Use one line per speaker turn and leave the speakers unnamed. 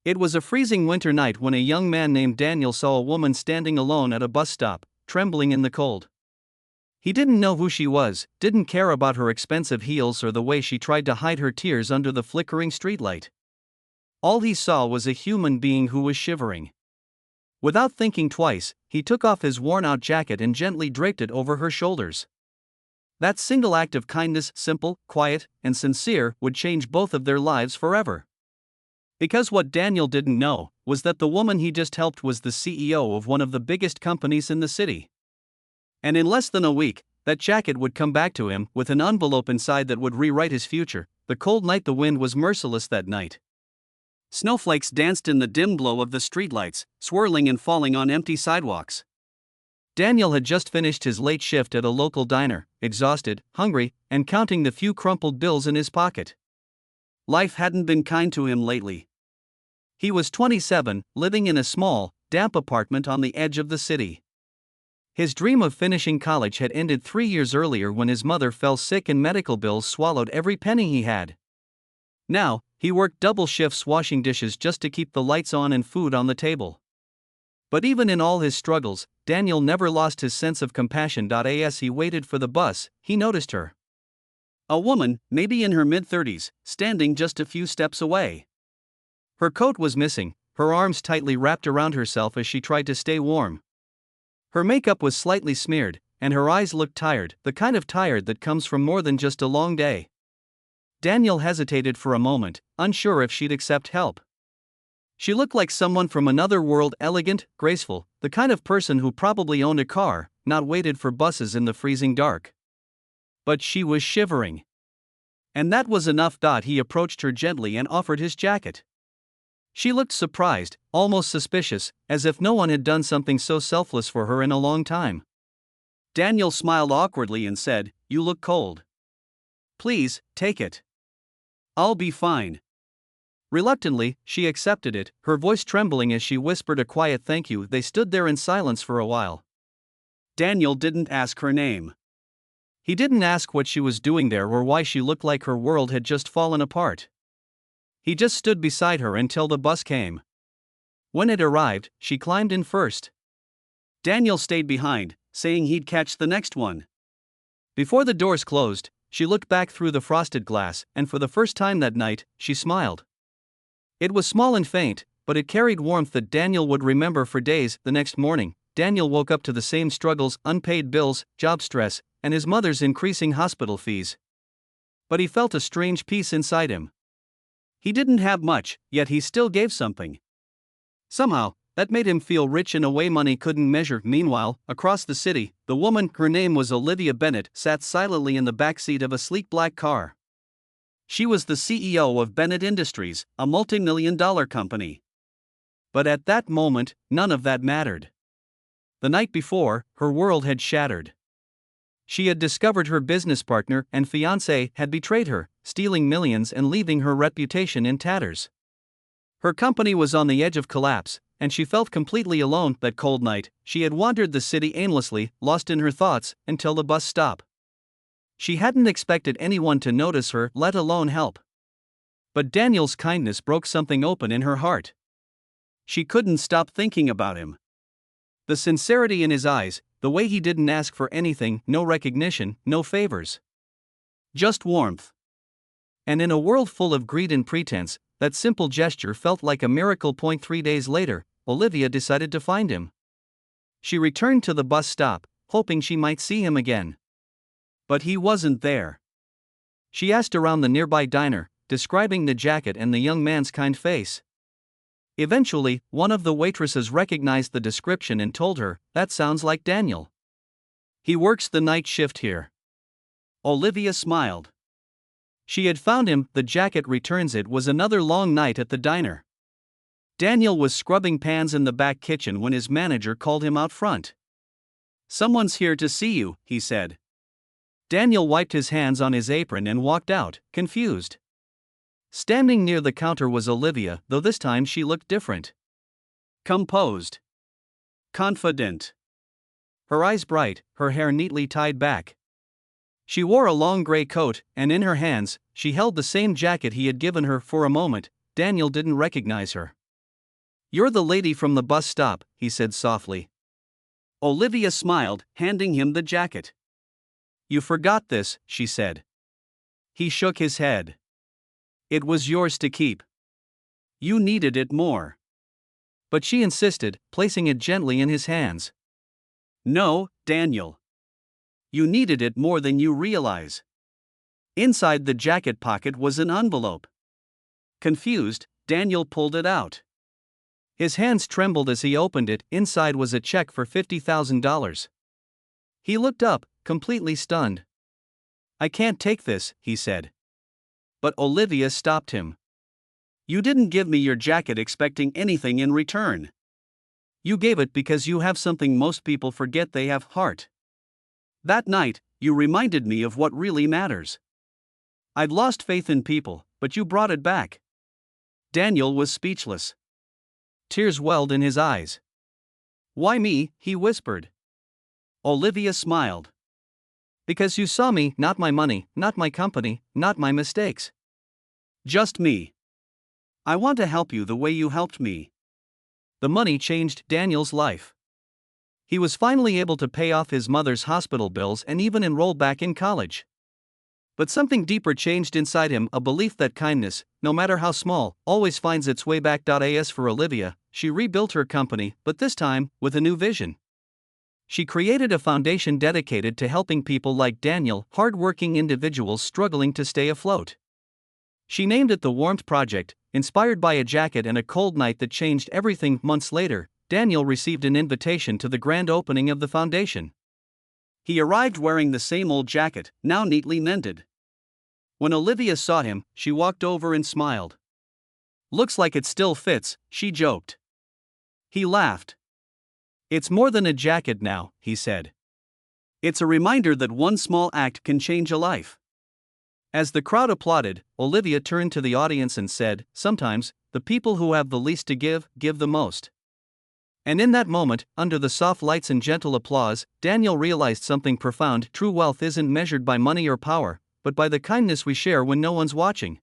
It was a freezing winter night when a young man named Daniel saw a woman standing alone at a bus stop, trembling in the cold. He didn't know who she was, didn't care about her expensive heels or the way she tried to hide her tears under the flickering streetlight. All he saw was a human being who was shivering. Without thinking twice, he took off his worn-out jacket and gently draped it over her shoulders. That single act of kindness, simple, quiet, and sincere, would change both of their lives forever. Because what Daniel didn't know was that the woman he just helped was the CEO of one of the biggest companies in the city. And in less than a week, that jacket would come back to him with an envelope inside that would rewrite his future. The cold night, the wind was merciless that night. Snowflakes danced in the dim glow of the streetlights, swirling and falling on empty sidewalks. Daniel had just finished his late shift at a local diner, exhausted, hungry, and counting the few crumpled bills in his pocket. Life hadn't been kind to him lately. He was 27, living in a small, damp apartment on the edge of the city. His dream of finishing college had ended 3 years earlier when his mother fell sick and medical bills swallowed every penny he had. Now, he worked double shifts washing dishes just to keep the lights on and food on the table. But even in all his struggles, Daniel never lost his sense of compassion. As he waited for the bus, he noticed her. A woman, maybe in her mid-30s, standing just a few steps away. Her coat was missing, her arms tightly wrapped around herself as she tried to stay warm. Her makeup was slightly smeared, and her eyes looked tired, the kind of tired that comes from more than just a long day. Daniel hesitated for a moment, unsure if she'd accept help. She looked like someone from another world, elegant, graceful, the kind of person who probably owned a car, not waited for buses in the freezing dark. But she was shivering. And that was enough. He approached her gently and offered his jacket. She looked surprised, almost suspicious, as if no one had done something so selfless for her in a long time. Daniel smiled awkwardly and said, "You look cold. Please, take it. I'll be fine." Reluctantly, she accepted it, her voice trembling as she whispered a quiet thank you. They stood there in silence for a while. Daniel didn't ask her name. He didn't ask what she was doing there or why she looked like her world had just fallen apart. He just stood beside her until the bus came. When it arrived, she climbed in first. Daniel stayed behind, saying he'd catch the next one. Before the doors closed, she looked back through the frosted glass, and for the first time that night, she smiled. It was small and faint, but it carried warmth that Daniel would remember for days. The next morning, Daniel woke up to the same struggles, unpaid bills, job stress, and his mother's increasing hospital fees. But he felt a strange peace inside him. He didn't have much, yet he still gave something. Somehow, that made him feel rich in a way money couldn't measure. Meanwhile, across the city, the woman, her name was Olivia Bennett, sat silently in the back seat of a sleek black car. She was the CEO of Bennett Industries, a multi-million-dollar company. But at that moment, none of that mattered. The night before, her world had shattered. She had discovered her business partner and fiancé had betrayed her, stealing millions and leaving her reputation in tatters. Her company was on the edge of collapse, and she felt completely alone. That cold night, she had wandered the city aimlessly, lost in her thoughts, until the bus stop. She hadn't expected anyone to notice her, let alone help. But Daniel's kindness broke something open in her heart. She couldn't stop thinking about him. The sincerity in his eyes, the way he didn't ask for anything, no recognition, no favors. Just warmth. And in a world full of greed and pretense, that simple gesture felt like a miracle. 3 days later, Olivia decided to find him. She returned to the bus stop, hoping she might see him again. But he wasn't there. She asked around the nearby diner, describing the jacket and the young man's kind face. Eventually, one of the waitresses recognized the description and told her, "That sounds like Daniel. He works the night shift here." Olivia smiled. She had found him. The jacket returns. It was another long night at the diner. Daniel was scrubbing pans in the back kitchen when his manager called him out front. "Someone's here to see you," he said. Daniel wiped his hands on his apron and walked out, confused. Standing near the counter was Olivia, though this time she looked different. Composed. Confident. Her eyes bright, her hair neatly tied back. She wore a long gray coat, and in her hands, she held the same jacket he had given her. For a moment, Daniel didn't recognize her. You're the lady from the bus stop, he said softly. Olivia smiled, handing him the jacket. You forgot this, she said. He shook his head. It was yours to keep. You needed it more. But she insisted, placing it gently in his hands. No, Daniel. You needed it more than you realize. Inside the jacket pocket was an envelope. Confused, Daniel pulled it out. His hands trembled as he opened it. Inside was a check for $50,000. He looked up, completely stunned. I can't take this, he said. But Olivia stopped him. You didn't give me your jacket expecting anything in return. You gave it because you have something most people forget: they have heart. That night, you reminded me of what really matters. I'd lost faith in people, but you brought it back. Daniel was speechless. Tears welled in his eyes. Why me? He whispered. Olivia smiled. Because you saw me, not my money, not my company, not my mistakes. Just me. I want to help you the way you helped me. The money changed Daniel's life. He was finally able to pay off his mother's hospital bills and even enroll back in college. But something deeper changed inside him, a belief that kindness, no matter how small, always finds its way back. As for Olivia, she rebuilt her company, but this time, with a new vision. She created a foundation dedicated to helping people like Daniel, hard-working individuals struggling to stay afloat. She named it the Warmth Project, inspired by a jacket and a cold night that changed everything. Months later, Daniel received an invitation to the grand opening of the foundation. He arrived wearing the same old jacket, now neatly mended. When Olivia saw him, she walked over and smiled. Looks like it still fits, she joked. He laughed. It's more than a jacket now, he said. It's a reminder that one small act can change a life. As the crowd applauded, Olivia turned to the audience and said, sometimes, the people who have the least to give the most. And in that moment, under the soft lights and gentle applause, Daniel realized something profound. True wealth isn't measured by money or power, but by the kindness we share when no one's watching.